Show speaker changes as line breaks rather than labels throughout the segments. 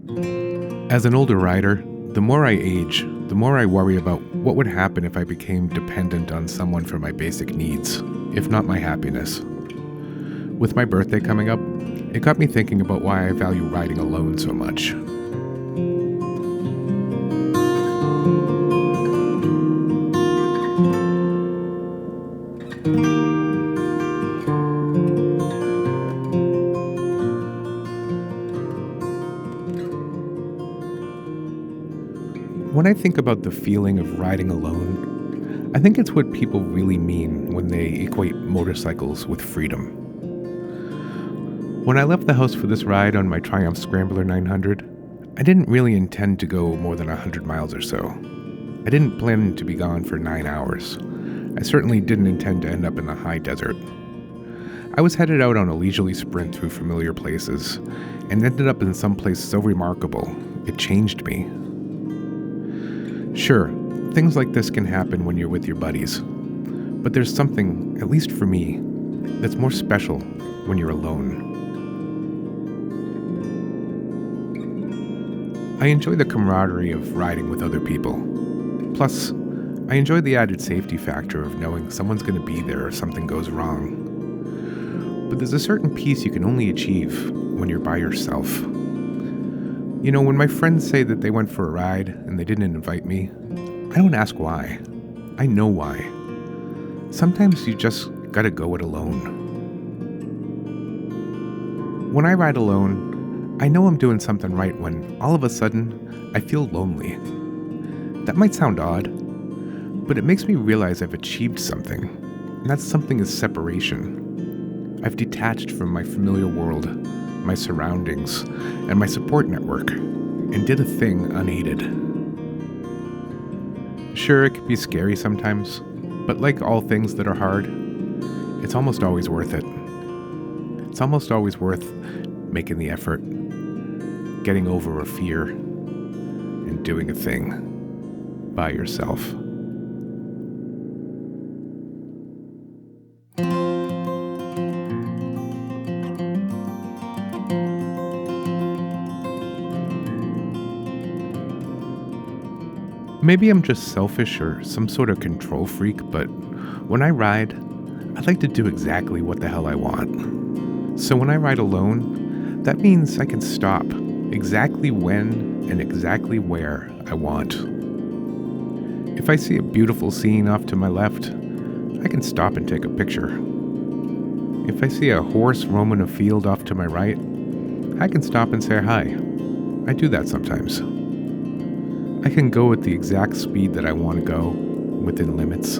As an older rider, the more I age, the more I worry about what would happen if I became dependent on someone for my basic needs, if not my happiness. With my birthday coming up, it got me thinking about why I value riding alone so much. When I think about the feeling of riding alone, I think it's what people really mean when they equate motorcycles with freedom. When I left the house for this ride on my Triumph Scrambler 900, I didn't really intend to go more than 100 miles or so. I didn't plan to be gone for 9 hours. I certainly didn't intend to end up in the high desert. I was headed out on a leisurely sprint through familiar places, and ended up in some place so remarkable, it changed me. Sure, things like this can happen when you're with your buddies, but there's something, at least for me, that's more special when you're alone. I enjoy the camaraderie of riding with other people. Plus, I enjoy the added safety factor of knowing someone's going to be there if something goes wrong. But there's a certain peace you can only achieve when you're by yourself. You know, when my friends say that they went for a ride and they didn't invite me, I don't ask why. I know why. Sometimes you just gotta go it alone. When I ride alone, I know I'm doing something right when all of a sudden I feel lonely. That might sound odd, but it makes me realize I've achieved something, and that something is separation. I've detached from my familiar world, my surroundings, and my support network, and did a thing unaided. Sure, it can be scary sometimes, but like all things that are hard, it's almost always worth it. It's almost always worth making the effort, getting over a fear, and doing a thing by yourself. Maybe I'm just selfish or some sort of control freak, but when I ride, I like to do exactly what the hell I want. So when I ride alone, that means I can stop exactly when and exactly where I want. If I see a beautiful scene off to my left, I can stop and take a picture. If I see a horse roaming a field off to my right, I can stop and say hi. I do that sometimes. I can go at the exact speed that I want to go, within limits.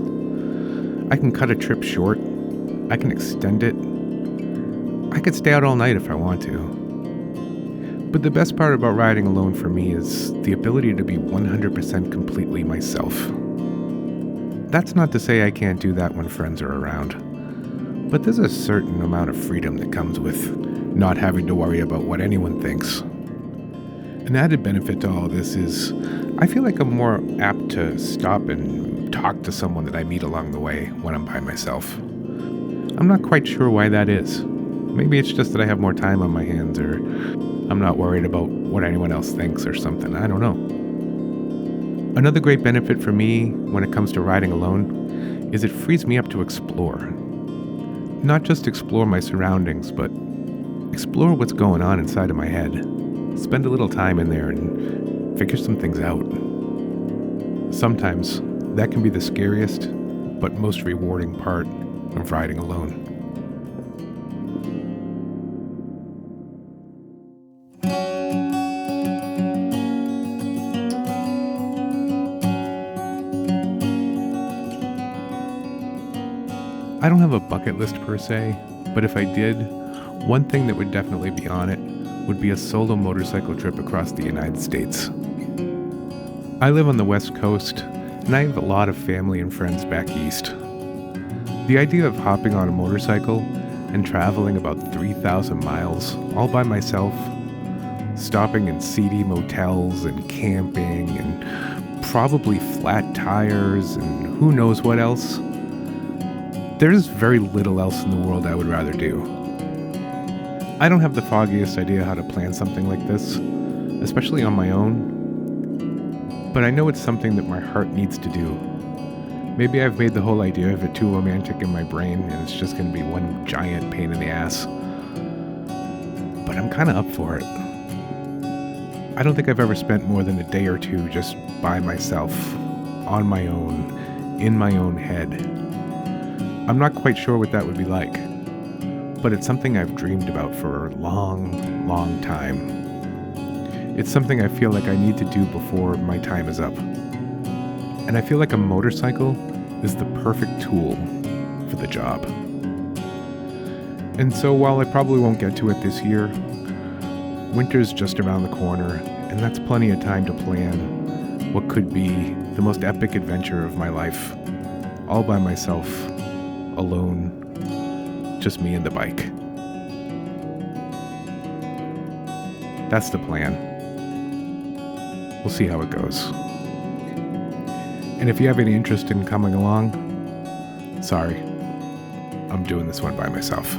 I can cut a trip short. I can extend it. I could stay out all night if I want to. But the best part about riding alone for me is the ability to be 100% completely myself. That's not to say I can't do that when friends are around, but there's a certain amount of freedom that comes with not having to worry about what anyone thinks. An added benefit to all of this is I feel like I'm more apt to stop and talk to someone that I meet along the way when I'm by myself. I'm not quite sure why that is. Maybe it's just that I have more time on my hands, or I'm not worried about what anyone else thinks or something. I don't know. Another great benefit for me when it comes to riding alone is it frees me up to explore. Not just explore my surroundings, but explore what's going on inside of my head. Spend a little time in there and figure some things out. Sometimes that can be the scariest, but most rewarding part of riding alone. I don't have a bucket list per se, but if I did, one thing that would definitely be on it would be a solo motorcycle trip across the United States. I live on the West Coast, and I have a lot of family and friends back east. The idea of hopping on a motorcycle and traveling about 3,000 miles all by myself, stopping in seedy motels and camping and probably flat tires and who knows what else, there's very little else in the world I would rather do. I don't have the foggiest idea how to plan something like this, especially on my own. But I know it's something that my heart needs to do. Maybe I've made the whole idea of it too romantic in my brain, and it's just going to be one giant pain in the ass. But I'm kind of up for it. I don't think I've ever spent more than a day or two just by myself, on my own, in my own head. I'm not quite sure what that would be like, but it's something I've dreamed about for a long, long time. It's something I feel like I need to do before my time is up. And I feel like a motorcycle is the perfect tool for the job. And so while I probably won't get to it this year, winter's just around the corner, and that's plenty of time to plan what could be the most epic adventure of my life, all by myself, alone, just me and the bike. That's the plan. We'll see how it goes. And if you have any interest in coming along, sorry, I'm doing this one by myself.